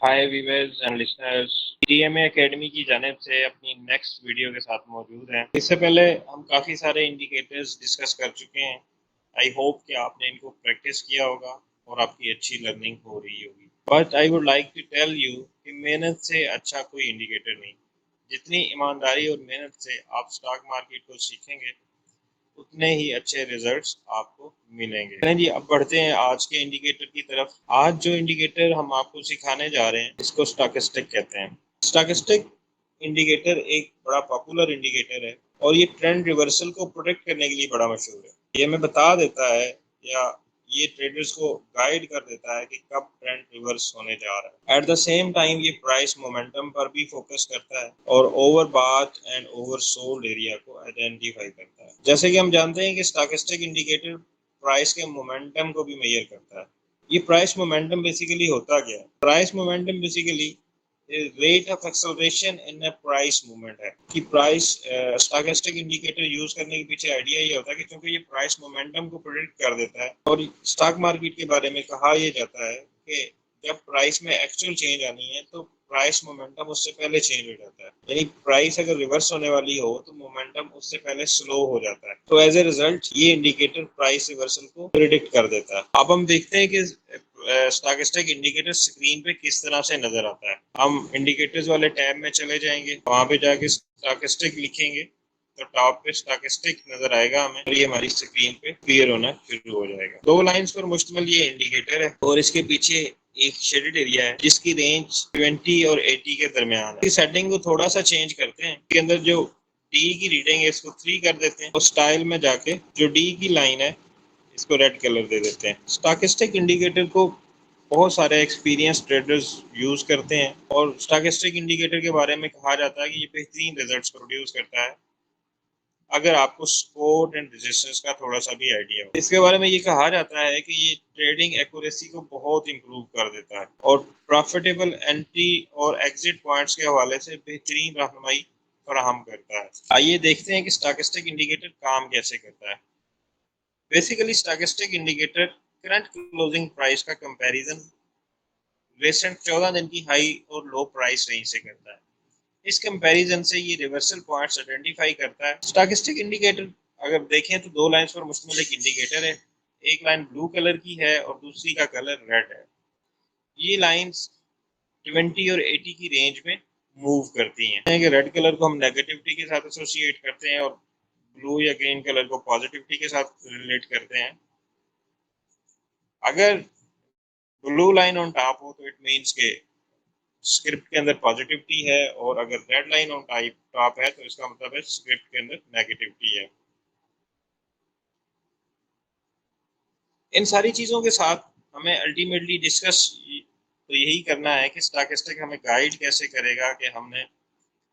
Hi viewers and listeners, TMA academy की जानिब से अपनी नेक्स्ट वीडियो के साथ मौजूद हैं। इससे पहले हम काफ़ी सारे इंडिकेटर्स डिस्कस कर चुके हैं। आई होप कि आपने इनको प्रैक्टिस किया होगा और आपकी अच्छी लर्निंग हो रही होगी। But I would like to tell you कि मेहनत से अच्छा कोई इंडिकेटर नहीं। जितनी ईमानदारी और मेहनत से आप स्टॉक मार्केट को सीखेंगे, उतने ही अच्छे रिजल्ट्स आपको मिलेंगे। चलें जी, अब बढ़ते हैं आज के इंडिकेटर की तरफ। आज जो इंडिकेटर हम आपको सिखाने जा रहे हैं, इसको स्टॉकेस्टिक कहते हैं। स्टॉकेस्टिक इंडिकेटर एक बड़ा पॉपुलर इंडिकेटर है और ये ट्रेंड रिवर्सल को प्रोटेक्ट करने के लिए बड़ा मशहूर है। ये हमें बता देता है या ये ट्रेडर्स को गाइड कर देता है कि कब ट्रेंड रिवर्स होने जा रहा है। एट द सेम टाइम ये प्राइस मोमेंटम पर भी फोकस करता है और ओवरबॉट एंड ओवरसोल्ड एरिया को आइडेंटिफाई करता है। जैसे कि हम जानते हैं कि स्टॉकेस्टिक इंडिकेटर प्राइस के मोमेंटम को भी मेजर करता है। ये प्राइस मोमेंटम बेसिकली होता क्या है? Price momentum basically rate of acceleration in a price movement है कि प्राइस स्टॉकेस्टिक इंडिकेटर यूज करने के पीछे आइडिया ये होता है कि क्योंकि ये प्राइस मोमेंटम को प्रेडिक्ट कर देता है और स्टॉक मार्केट के बारे में कहा यह जाता है कि जब प्राइस में एक्चुअल चेंज आनी है तो प्राइस मोमेंटम उससे पहले चेंज हो जाता है। यानी प्राइस अगर रिवर्स होने वाली हो तो मोमेंटम उससे पहले स्लो हो जाता है। तो एज ए रिजल्ट ये इंडिकेटर प्राइस रिवर्सल को प्रिडिक्ट कर देता है। अब हम देखते हैं कि स्टॉकेस्टिक इंडिकेटर स्क्रीन पे किस तरह से नजर आता है। हम इंडिकेटर्स वाले टैब में चले जाएंगे, वहां पे जाके स्टॉकेस्टिक लिखेंगे तो टॉप पे स्टॉकेस्टिक नजर आएगा हमें और ये हमारी स्क्रीन पे क्लियर होना शुरू हो जाएगा। दो लाइंस पर मुश्तमिल ये इंडिकेटर है और इसके पीछे एक शेडेड एरिया है जिसकी रेंज 20 और 80 के दरमियान है। इस सेटिंग को थोड़ा सा चेंज करते हैं। इसके अंदर जो डी की रीडिंग है इसको 3 कर देते हैं और स्टाइल में जाके जो डी की लाइन है इसको रेड कलर दे देते हैं। स्टॉकेस्टिक इंडिकेटर को बहुत सारे एक्सपीरियंस ट्रेडर्स यूज करते हैं और स्टॉकेस्टिक इंडिकेटर के बारे में कहा जाता है कि ये बेहतरीन रिजल्ट्स प्रोड्यूस करता है अगर आपको सपोर्ट एंड रेजिस्टेंस का थोड़ा सा भी आइडिया हो। इसके बारे में ये कहा जाता है कि ये ट्रेडिंग एक्यूरेसी को बहुत इंप्रूव कर देता है और प्रॉफिटेबल एंट्री और एग्जिट पॉइंट्स के हवाले से बेहतरीन रहनुमाई फराहम करता है। आइए देखते हैं कि स्टॉकेस्टिक इंडिकेटर काम कैसे करता है। Basically stochastic indicator current closing price का कंपैरिजन रिसेंट 14 दिन की हाई और लो प्राइस रेंज से करता है। इस कंपैरिजन से ये रिवर्सल पॉइंट्स आइडेंटिफाई करता है। स्टॉकेस्टिक इंडिकेटर अगर देखें तो दो लाइंस पर मुश्तमिल एक इंडिकेटर है। एक लाइन ब्लू कलर की है और दूसरी का कलर रेड है। ये लाइंस 20 और 80 की रेंज में मूव करती हैं कि रेड कलर को हम नेगेटिविटी के साथ एसोसिएट करते हैं और ब्लू या ग्रीन कलर को पॉजिटिविटी के साथ रिलेट करते हैं। अगर ब्लू लाइन ऑन टॉप हो तो इट मीन्स के स्क्रिप्ट के अंदर पॉजिटिविटी है और अगर रेड लाइन ऑन टॉप है तो इसका मतलब है स्क्रिप्ट के अंदर नेगेटिविटी है। इन सारी चीज़ों के साथ हमें अल्टीमेटली डिस्कस तो यही करना है कि स्टॉकेस्टिक हमें गाइड कैसे करेगा कि हमने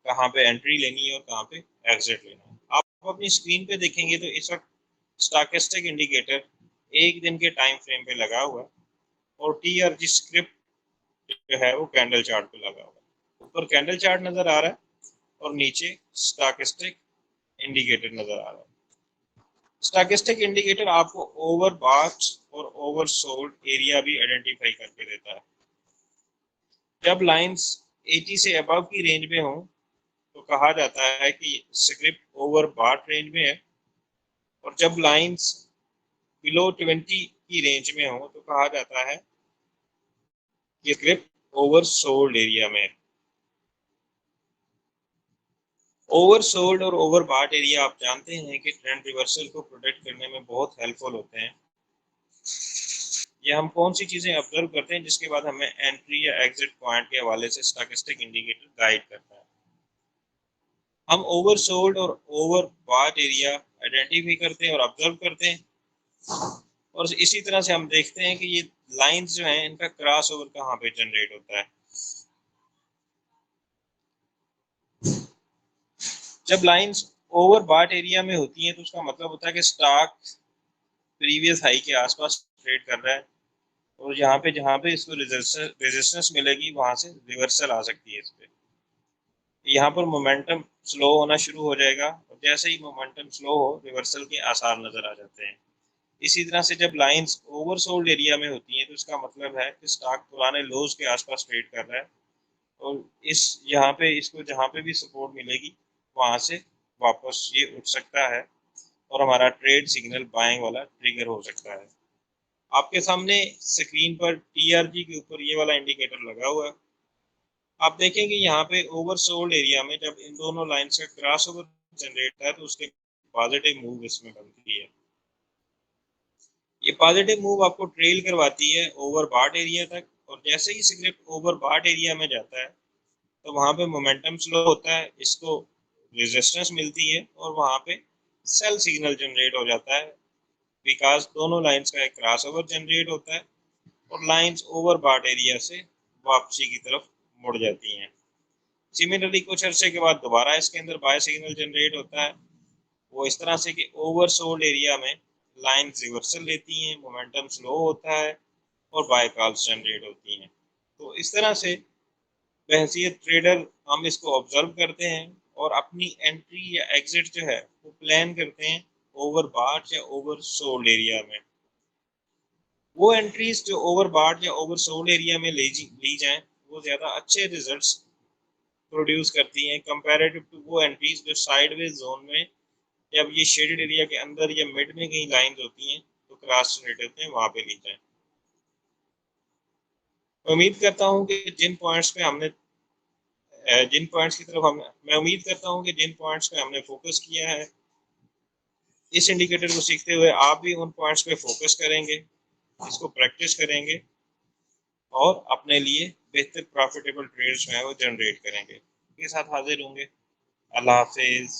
कहाँ पे एंट्री लेनी है और कहाँ पे एग्जिट लेना है। आप अपनी स्क्रीन पे देखेंगे तो इस वक्त स्टॉकेस्टिक इंडिकेटर एक दिन के टाइम फ्रेम पे लगा हुआ है और टी आर जी स्क्रिप्ट जो है वो कैंडल चार्ट पे लगा हुआ है। ऊपर कैंडल चार्ट नज़र आ रहा है और नीचे स्टॉकेस्टिक इंडिकेटर नज़र आ रहा है। स्टॉकेस्टिक इंडिकेटर आपको ओवरबॉट और ओवरसोल्ड एरिया भी आइडेंटिफाई करके देता है। जब लाइंस 80 से अबव की रेंज में हो तो कहा जाता है कि स्क्रिप्ट ओवरबॉट रेंज में है और जब लाइंस बिलो 20 की रेंज में हो तो कहा जाता है कि स्क्रिप्ट ओवरसोल्ड एरिया में है। ओवरसोल्ड और ओवरबॉट एरिया आप जानते हैं कि ट्रेंड रिवर्सल को प्रोटेक्ट करने में बहुत हेल्पफुल होते हैं। ये हम कौन सी चीज़ें ऑब्जर्व करते हैं जिसके बाद हमें एंट्री या एग्जिट पॉइंट के हवाले से स्टॉकेस्टिक इंडिकेटर गाइड करता है। हम ओवरसोल्ड और ओवरबॉट एरिया आइडेंटिफाई करते हैं और ऑब्जर्व करते हैं और इसी तरह से हम देखते हैं कि ये लाइंस जो हैं इनका क्रॉस ओवर कहाँ पे जनरेट होता है। जब लाइंस ओवरबॉट एरिया में होती हैं तो उसका मतलब होता है कि स्टॉक प्रीवियस हाई के आसपास ट्रेड कर रहा है और जहाँ पे इसको रेजिस्टेंस मिलेगी वहां से रिवर्सल आ सकती है इस पे। यहाँ पर मोमेंटम स्लो होना शुरू हो जाएगा और जैसे ही मोमेंटम स्लो हो रिवर्सल के आसार नजर आ जाते हैं। इसी तरह से जब लाइंस ओवरसोल्ड एरिया में होती हैं तो इसका मतलब है कि स्टॉक पुराने लोज के आसपास ट्रेड कर रहा है और इस यहाँ पे इसको जहाँ पे भी सपोर्ट मिलेगी वहाँ से वापस ये उठ सकता है और हमारा ट्रेड सिग्नल बाइंग वाला ट्रिगर हो सकता है। आपके सामने स्क्रीन पर टीआरजी के ऊपर ये वाला इंडिकेटर लगा हुआ है। आप देखेंगे यहाँ पे ओवरसोल्ड एरिया में जब इन दोनों लाइंस का क्रॉस ओवर जनरेट है तो उसके पॉजिटिव मूव इसमें बनती है। ये पॉजिटिव मूव आपको ट्रेल करवाती है ओवरबॉट एरिया तक और जैसे ही सिगरेट ओवरबॉट एरिया में जाता है तो वहाँ पे मोमेंटम स्लो होता है, इसको रेजिस्टेंस मिलती है और वहाँ पे सेल सिग्नल जनरेट हो जाता है बिकॉज दोनों लाइंस का एक क्रॉस ओवर जनरेट होता है और लाइंस ओवरबॉट एरिया से वापसी की तरफ मुड़ जाती हैं। सिमिलरली कुछ अर्से के बाद दोबारा इसके अंदर बाय सिग्नल जनरेट होता है, वो इस तरह से कि ओवरसोल्ड एरिया में लाइन रिवर्सल लेती हैं, मोमेंटम स्लो होता है और बाय कॉल्स जनरेट होती हैं। तो इस तरह से बहैसियत ट्रेडर हम इसको ऑब्जर्व करते हैं और अपनी एंट्री या एग्जिट जो है वो प्लान करते हैं ओवर बाट या ओवर सोल्ड एरिया में। वो एंट्रीज जो ओवर बाट या ओवर सोल्ड एरिया में ली जाएं वो ज़्यादा अच्छे रिजल्ट्स प्रोड्यूस करती हैं कंपैरेटिव टू वो एंट्रीज जो साइडवेज जोन में जब ये शेडेड एरिया के अंदर या मिड में कहीं लाइंस होती हैं तो क्रॉस जनरेट होते हैं वहाँ पे ली जाएं। मैं उम्मीद करता हूँ कि जिन पॉइंट्स पे हमने जिन पॉइंट्स की तरफ हम मैं उम्मीद करता हूँ कि जिन पॉइंट्स पे हमने फोकस किया है इस इंडिकेटर को सीखते हुए आप भी उन पॉइंट्स पे फोकस करेंगे, इसको प्रैक्टिस करेंगे और अपने लिए बेहतर प्रॉफिटेबल ट्रेड्स जो है वो जनरेट करेंगे। के साथ हाजिर होंगे। अल्लाह हाफिज।